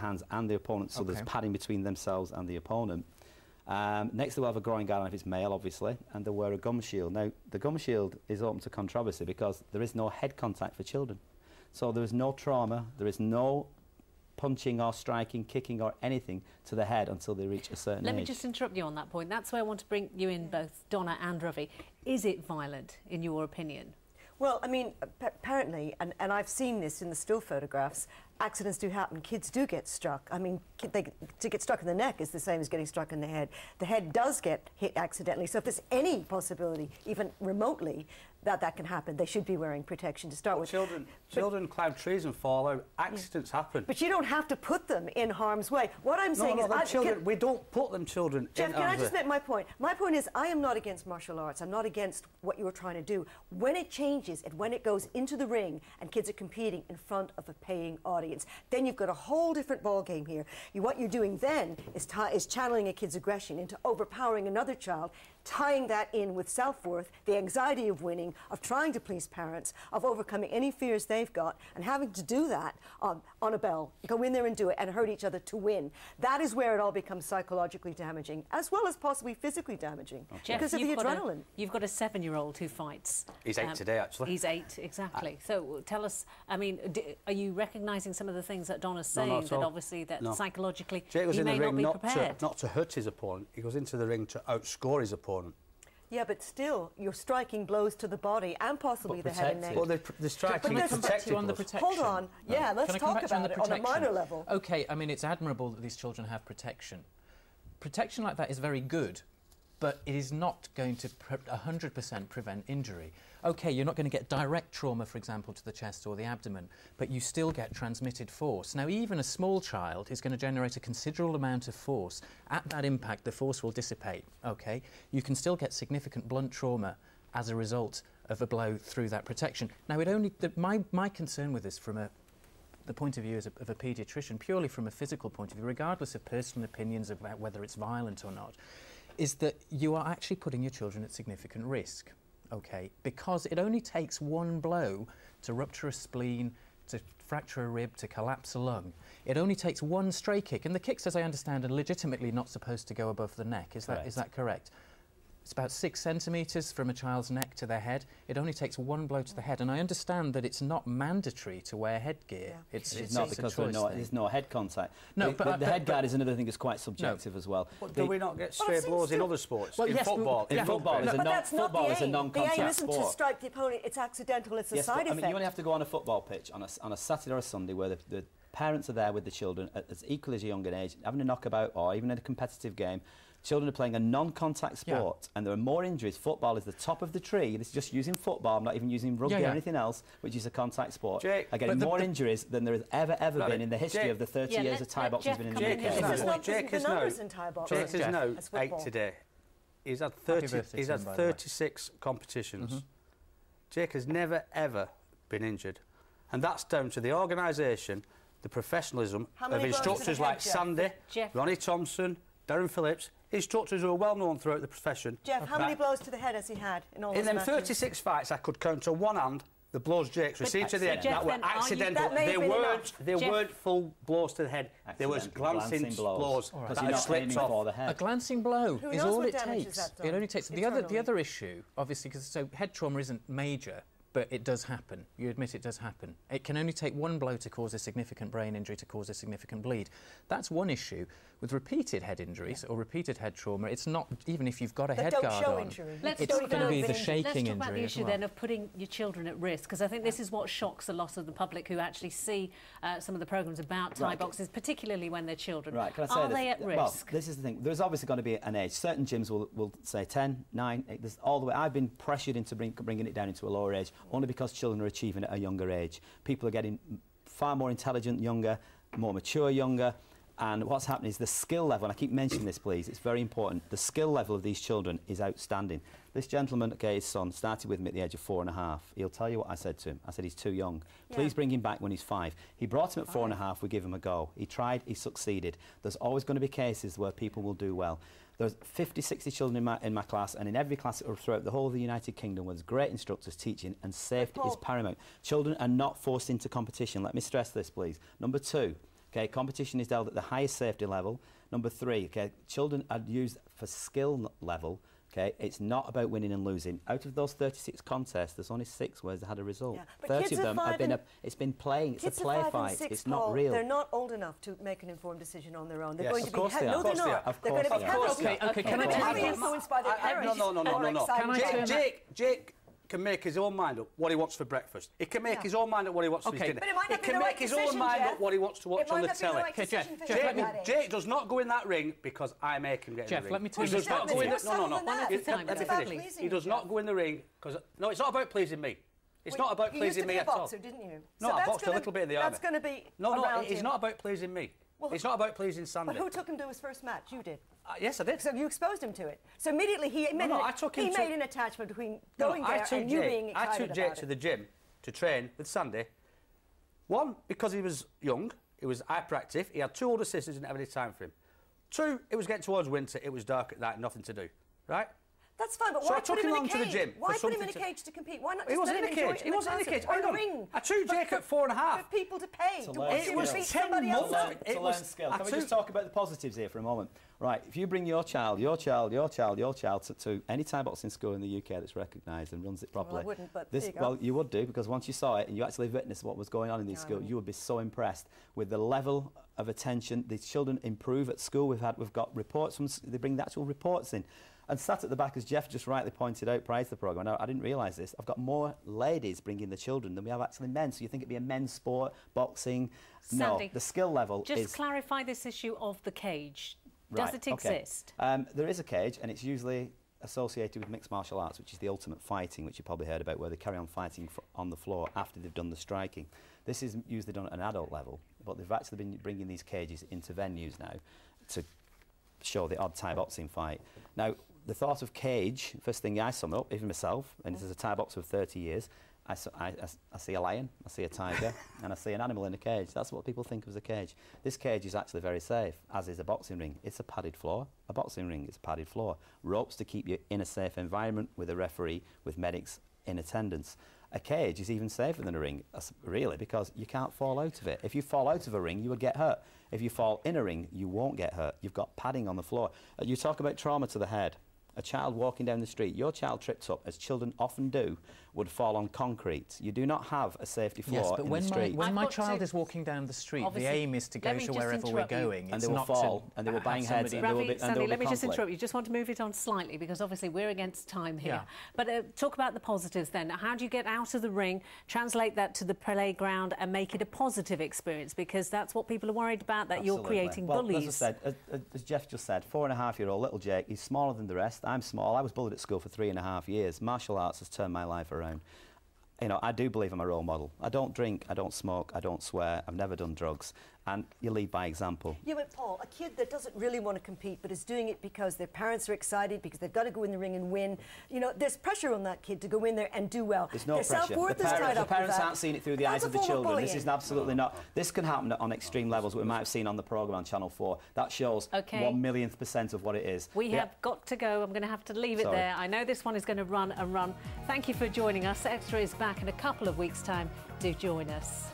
hands and the opponent, so there's padding between themselves and the opponent. Next, they'll have a groin guard on if it's male, obviously, and they'll wear a gum shield. Now, the gum shield is open to controversy because there is no head contact for children. So there is no trauma, there is no punching or striking, kicking or anything to the head until they reach a certain age. Let me just interrupt you on that point. That's where I want to bring you in, both Donna and Ravi. Is it violent, in your opinion? Well, I mean, apparently, and I've seen this in the still photographs, accidents do happen. Kids do get struck. I mean, to get struck in the neck is the same as getting struck in the head. The head does get hit accidentally. So if there's any possibility, even remotely, that can happen, they should be wearing protection to start with. Children climb trees and fall out. Accidents happen. But you don't have to put them in harm's way. What I'm saying is... we don't put them children Jeff, in can I just make my point? My point is, I am not against martial arts. I'm not against what you're trying to do. When it changes and when it goes into the ring and kids are competing in front of a paying audience, then you've got a whole different ball game here. What you're doing then is channeling a kid's aggression into overpowering another child, tying that in with self-worth, the anxiety of winning, of trying to please parents, of overcoming any fears they've got, and having to do that on a bell, go in there and do it, and hurt each other to win. That is where it all becomes psychologically damaging, as well as possibly physically damaging, because of the adrenaline. You've got a 7-year-old who fights. He's 8 today, actually. He's 8, exactly. So tell us, I mean, are you recognising some of the things that Donna's saying, that obviously that psychologically he may not be prepared? Not to hurt his opponent, he goes into the ring to outscore his opponent. Yeah, but still, you're striking blows to the body and possibly the head and neck. Well, the striking is protected. On the protection. Hold on. Yeah, let's talk about it on a minor level. OK, I mean, it's admirable that these children have protection. Protection like that is very good, but it is not going to 100% prevent injury. OK, you're not going to get direct trauma, for example, to the chest or the abdomen, but you still get transmitted force. Now, even a small child is going to generate a considerable amount of force. At that impact, the force will dissipate, OK? You can still get significant blunt trauma as a result of a blow through that protection. Now, my concern with this from the point of view of a paediatrician, purely from a physical point of view, regardless of personal opinions about whether it's violent or not, is that you are actually putting your children at significant risk, OK? Because it only takes one blow to rupture a spleen, to fracture a rib, to collapse a lung. It only takes one stray kick, and the kicks, as I understand, are legitimately not supposed to go above the neck. Is that correct? It's about 6 centimetres from a child's neck to their head. It only takes one blow to the head. And I understand that it's not mandatory to wear headgear. Yeah. It's not, because there's no head contact. No, but the head guard is another thing that's quite subjective as well. But do we not get stray blows in other sports? Well, in football? In football, football is a non-contact sport. The aim isn't to strike the opponent. It's accidental. It's a side effect. I mean, you only have to go on a football pitch on a Saturday or a Sunday where the parents are there with the children at as equally as a young age, having a knockabout or even in a competitive game. Children are playing a non-contact sport, and there are more injuries. Football is the top of the tree. This is just using football. I'm not even using rugby or anything else, which is a contact sport. Jake, are getting more injuries than there has ever been in the history of the 30 years of Thai boxing has been in the UK. Jake is now 8 today. He's had 36 competitions. Jake has never, ever been injured. And that's down to the organisation, the professionalism of instructors like Sandy, Ronnie Thompson, Darren Phillips, instructors who are well known throughout the profession. Jeff, how many blows to the head has he had in all those matches? In them 36 fights, I could count to one hand the blows Jake's received to the head that were accidental. They weren't full blows to the head. There was glancing blows that slipped off. A glancing blow is all it takes. It only takes the other issue, obviously, because head trauma isn't major, but it does happen. You admit it does happen. It can only take one blow to cause a significant brain injury, to cause a significant bleed. That's one issue. With repeated head injuries or repeated head trauma, it's not, even if you've got a head guard on, it's going to be the shaking injury. Let's talk about the issue then of putting your children at risk, because I think this is what shocks a lot of the public who actually see some of the programmes about Thai boxers, particularly when they're children. Right, can I say Are they at risk? Well, this is the thing. There's obviously going to be an age. Certain gyms will say 10, 9, 8, all the way. I've been pressured into bringing it down into a lower age, only because children are achieving at a younger age. People are getting far more intelligent younger, more mature younger, and what's happening is the skill level, and I keep mentioning this, please, it's very important, the skill level of these children is outstanding. This gentleman, okay, his son, started with me at the age of 4.5. He'll tell you what I said to him. I said, he's too young. Please bring him back when he's 5. He brought him at 4.5, we give him a go. He tried, he succeeded. There's always going to be cases where people will do well. There's 50, 60 children in my class, and in every class throughout the whole of the United Kingdom where there's great instructors teaching, and safety is paramount. Children are not forced into competition. Let me stress this, please. Number 2, Okay, competition is held at the highest safety level. Number 3, okay, children are used for skill level. Okay, it's not about winning and losing. Out of those 36 contests, there's only 6 where they had a result. Yeah, 30 of them have been it's been playing. It's a play fight. It's not real. They're not old enough to make an informed decision on their own. They're Yes, going of to course be they are. no, they're not. Of They're going to course be they are. heavily Okay, can I tell you? influenced by their parents. No. Jake can make his own mind up what he wants for breakfast. He can make his own mind up what he wants for his dinner. But it might not he be can the make right his decision, own mind Jeff. up what he wants to watch on the telly. Jake does not go in that ring because I make him get in the ring. Jeff, let me tell He you does not go in. That's about pleasing. He does not go in the ring because no, it's not about pleasing me. It's not about pleasing me at all. You used to be a boxer, didn't you? No, I boxed a little bit in the army. That's going to be No, it's not about pleasing me. It's not about pleasing Sandy. But who took him to his first match? You did. Yes, I did. So you exposed him to it. So immediately he made an attachment between going there and you being excited about it. I took Jake to the gym to train with Sandy. One, because he was young, he was hyperactive, he had 2 older sisters and didn't have any time for him. 2, it was getting towards winter, it was dark at night, nothing to do, right? That's fine, but So why I took put him him in on a to the cage? gym Why for put him in a something cage to compete? Why not He just wasn't let in a him enjoy cage. it He wasn't in a cage. on the Hang on. ring? I took Jake at 4.5. For people to pay to watch It him was beat 10 somebody else. months. It was skill. Can we just talk about the positives here for a moment? Right, if you bring your child to any Thai boxing school in the UK that's recognised and runs it properly. Well, I wouldn't, but there you go. Well, you would do, because once you saw it and you actually witnessed what was going on in these schools, you would be so impressed with the level of attention. These children improve at school. We've got reports from, they bring the actual reports in. And sat at the back, as Jeff just rightly pointed out prior to the programme, I didn't realise this, I've got more ladies bringing the children than we have actually men. So you think it'd be a men's sport, boxing. Sandy, no, the skill level just clarify this issue of the cage. Does it exist? There is a cage, and it's usually associated with mixed martial arts, which is the ultimate fighting, which you probably heard about, where they carry on fighting on the floor after they've done the striking. This is usually done at an adult level, but they've actually been bringing these cages into venues now to show the odd Thai boxing fight. Now, the thought of cage, first thing I sum up, even myself, and as a Thai boxer of 30 years, I see a lion, I see a tiger, and I see an animal in a cage. That's what people think of as a cage. This cage is actually very safe, as is a boxing ring. It's a padded floor. A boxing ring is a padded floor. Ropes to keep you in a safe environment with a referee, with medics in attendance. A cage is even safer than a ring, really, because you can't fall out of it. If you fall out of a ring, you would get hurt. If you fall in a ring, you won't get hurt. You've got padding on the floor. You talk about trauma to the head. A child walking down the street, your child tripped up, as children often do, would fall on concrete. You do not have a safety floor in the street. When my child is walking down the street, the aim is to go to wherever we're going. And they will fall, and they will bang heads, and there will be Sandy, let me just interrupt you. Just want to move it on slightly, because obviously we're against time here. But talk about the positives then. How do you get out of the ring, translate that to the playground, and make it a positive experience? Because that's what people are worried about, that you're creating bullies. As I said, as Jeff just said, 4.5-year-old little Jake, he's smaller than the rest. I'm small. I was bullied at school for 3.5 years. Martial arts has turned my life around. You know, I do believe I'm a role model. I don't drink, I don't smoke, I don't swear, I've never done drugs. And you lead by example. Yeah, but Paul, a kid that doesn't really want to compete but is doing it because their parents are excited, because they've got to go in the ring and win, you know, there's pressure on that kid to go in there and do well. There's no their pressure. Self-worth is tied up the parents with that. aren't seeing it through the eyes of the children. This is absolutely not. This can happen on extreme levels, what we might have seen on the programme on Channel 4. That shows 1,000,000% of what it is. We have got to go. I'm going to have to leave it there. I know this one is going to run and run. Thank you for joining us. Extra is back in a couple of weeks' time. Do join us.